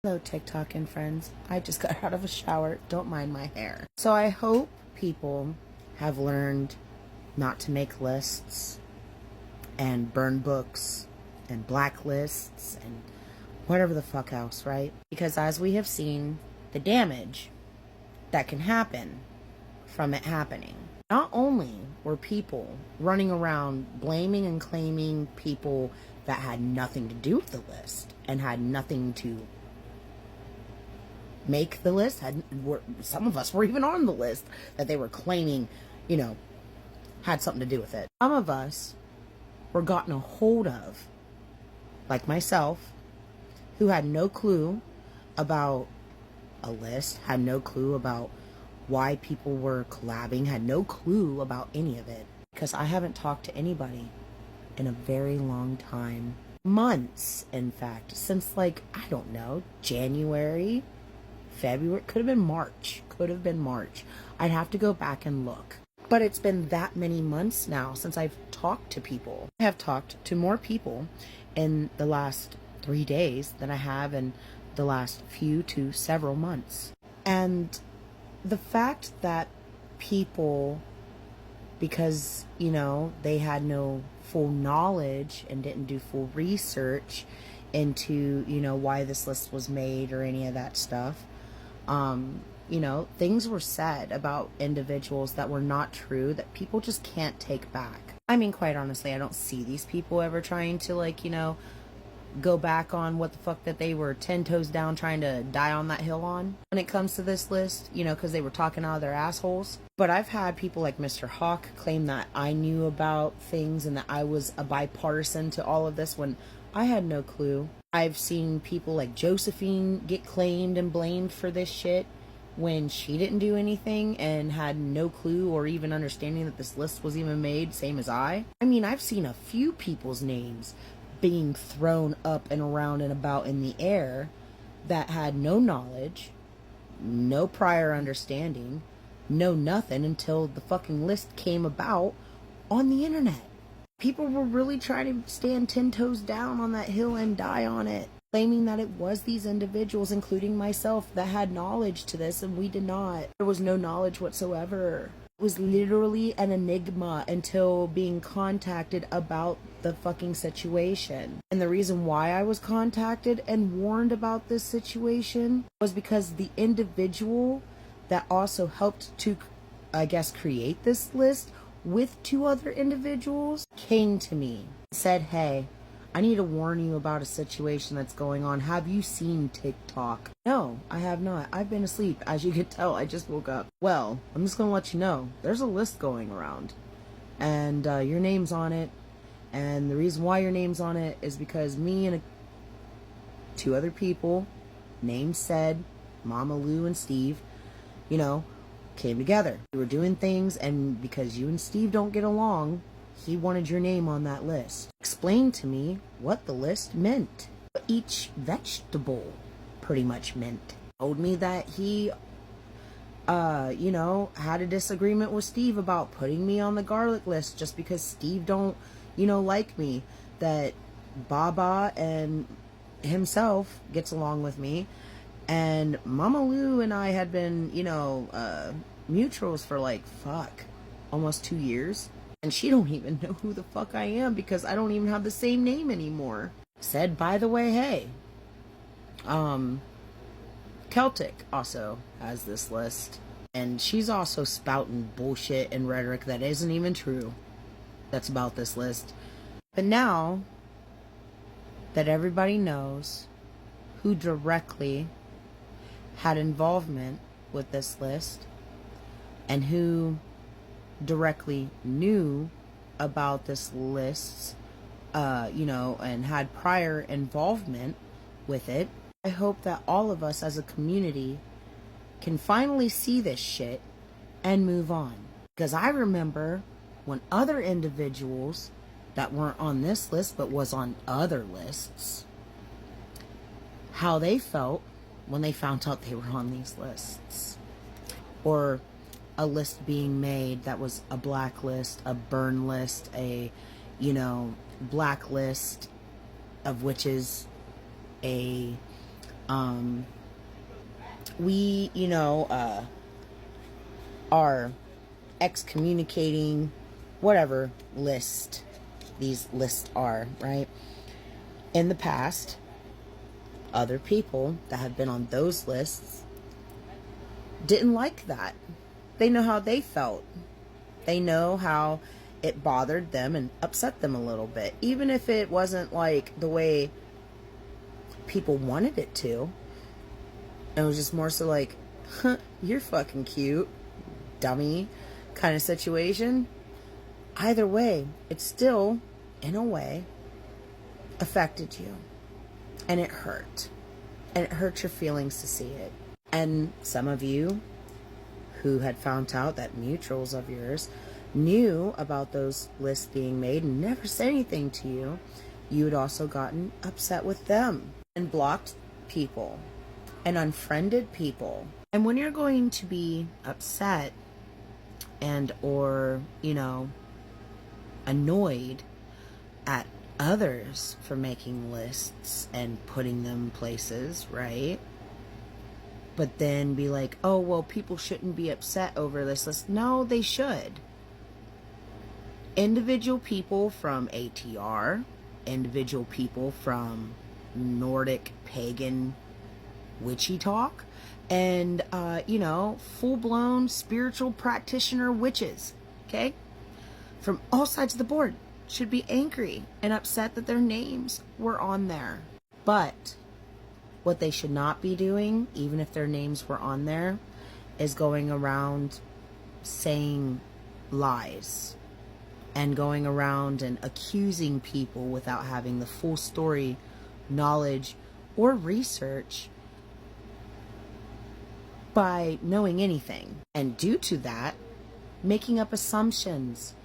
Hello, TikTok and friends. I just got out of a shower. Don't mind my hair. So I hope people have learned not to make lists and burn books and blacklists and whatever the fuck else, right? Because as we have seen, the damage that can happen from it happening. Not only were people running around blaming and claiming people that had nothing to do with the list and had nothing to make the list, some of us were even on the list that they were claiming, had something to do with it. Some of us were gotten a hold of, like myself, who had no clue about a list, had no clue about why people were collabing, had no clue about any of it, because I haven't talked to anybody in a very long time. Months, in fact, since I don't know, January, February, could have been March. I'd have to go back and look. But it's been that many months now since I've talked to people. I have talked to more people in the last 3 days than I have in the last few to several months. And the fact that people, because, they had no full knowledge and didn't do full research into, why this list was made or any of that stuff, things were said about individuals that were not true that people just can't take back. I mean, quite honestly, I don't see these people ever trying to, go back on what the fuck that they were 10 toes down trying to die on that hill on when it comes to this list, because they were talking out of their assholes. But I've had people like Mr. Hawk claim that I knew about things and that I was a bipartisan to all of this when I had no clue. I've seen people like Josephine get claimed and blamed for this shit when she didn't do anything and had no clue or even understanding that this list was even made, same as I. I mean, I've seen a few people's names being thrown up and around and about in the air that had no knowledge, no prior understanding, no nothing until the fucking list came about on the internet. People were really trying to stand 10 toes down on that hill and die on it, claiming that it was these individuals, including myself, that had knowledge to this, and we did not. There was no knowledge whatsoever. It was literally an enigma until being contacted about the fucking situation. And the reason why I was contacted and warned about this situation was because the individual that also helped to, create this list with 2 other individuals came to me, said, "Hey, I need to warn you about a situation that's going on. Have you seen TikTok?" No, I have not. I've been asleep. As you can tell, I just woke up. Well, I'm just going to let you know. There's a list going around. And your name's on it. And the reason why your name's on it is because me and 2 other people, names said, Mama Lou and Steve, came together. We were doing things, and because you and Steve don't get along, he wanted your name on that list. Explained to me what the list meant. What each vegetable pretty much meant. Told me that he, had a disagreement with Steve about putting me on the garlic list just because Steve don't, like me. That Baba and himself gets along with me. And Mama Lou and I had been, mutuals for almost 2 years. And she don't even know who the fuck I am because I don't even have the same name anymore. Said, by the way, hey, Celtic also has this list. And she's also spouting bullshit and rhetoric that isn't even true. That's about this list. But now that everybody knows who directly had involvement with this list and who directly knew about this list, and had prior involvement with it, I hope that all of us as a community can finally see this shit and move on. Because I remember when other individuals that weren't on this list but was on other lists, how they felt when they found out they were on these lists. Or a list being made that was a blacklist, a burn list, a, blacklist of which is a We, are excommunicating whatever list these lists are, right? In the past, other people that have been on those lists didn't like that. They know how they felt. They know how it bothered them and upset them a little bit. Even if it wasn't like the way people wanted it to. It was just more so like, huh, you're fucking cute, dummy kind of situation. Either way, it still, in a way, affected you. And it hurt. And it hurt your feelings to see it. And some of you who had found out that mutuals of yours knew about those lists being made and never said anything to you, you had also gotten upset with them and blocked people and unfriended people. And when you're going to be upset and or, annoyed at others for making lists and putting them places, right? But then be like, oh, well, people shouldn't be upset over this list. No, they should. Individual people from ATR, individual people from Nordic pagan witchy talk, and, full-blown spiritual practitioner witches, okay? From all sides of the board should be angry and upset that their names were on there. But what they should not be doing, even if their names were on there, is going around saying lies and going around and accusing people without having the full story, knowledge, or research by knowing anything. And due to that, making up assumptions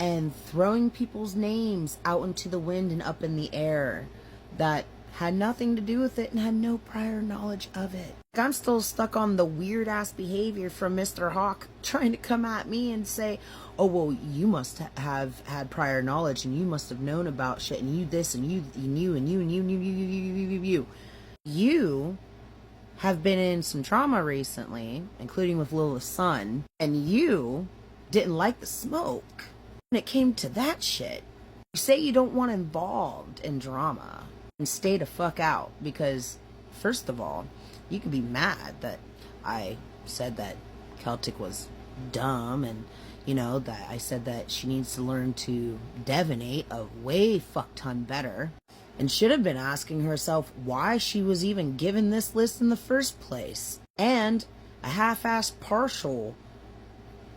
and throwing people's names out into the wind and up in the air that had nothing to do with it and had no prior knowledge of it. I'm still stuck on the weird ass behavior from Mr. Hawk trying to come at me and say, oh, well, you must have had prior knowledge and you must have known about shit and you this and you knew and you. You have been in some trauma recently, including with Lilith's son, and you didn't like the smoke. When it came to that shit, you say you don't want involved in drama and stay the fuck out because, first of all, you could be mad that I said that Celtic was dumb and, that I said that she needs to learn to divinate a way fuck ton better and should have been asking herself why she was even given this list in the first place. And a half-assed partial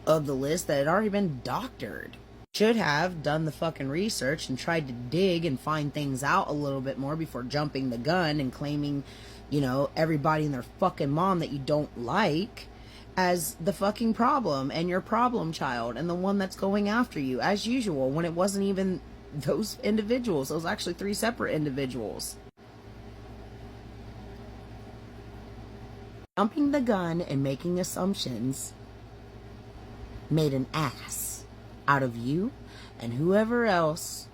of the list that had already been doctored. Should have done the fucking research and tried to dig and find things out a little bit more before jumping the gun and claiming, everybody and their fucking mom that you don't like as the fucking problem and your problem child and the one that's going after you as usual when it wasn't even those individuals. It was actually 3 separate individuals. Jumping the gun and making assumptions made an ass out of you and whoever else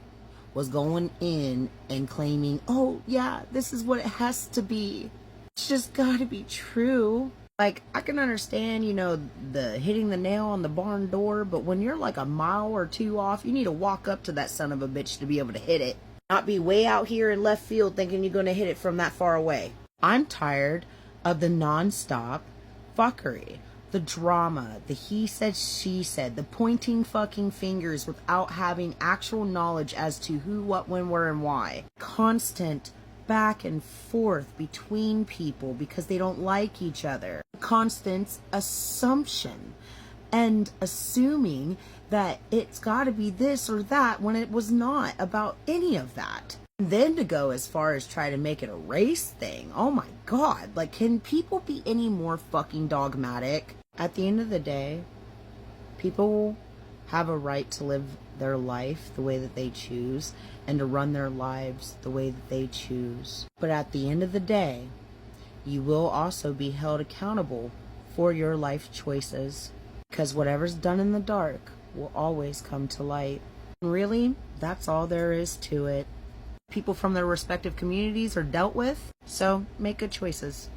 was going in and claiming, oh yeah, this is what it has to be. It's just gotta be true. Like, I can understand, the hitting the nail on the barn door, but when you're like a mile or 2 off, you need to walk up to that son of a bitch to be able to hit it. Not be way out here in left field thinking you're gonna hit it from that far away. I'm tired of the non-stop fuckery. The drama, the he said, she said, the pointing fucking fingers without having actual knowledge as to who, what, when, where, and why. Constant back and forth between people because they don't like each other. Constant assumption and assuming that it's got to be this or that when it was not about any of that. And then to go as far as try to make it a race thing. Oh my God. Like, can people be any more fucking dogmatic? At the end of the day, people have a right to live their life the way that they choose and to run their lives the way that they choose. But at the end of the day, you will also be held accountable for your life choices because whatever's done in the dark will always come to light. Really, that's all there is to it. people from their respective communities are dealt with. So make good choices.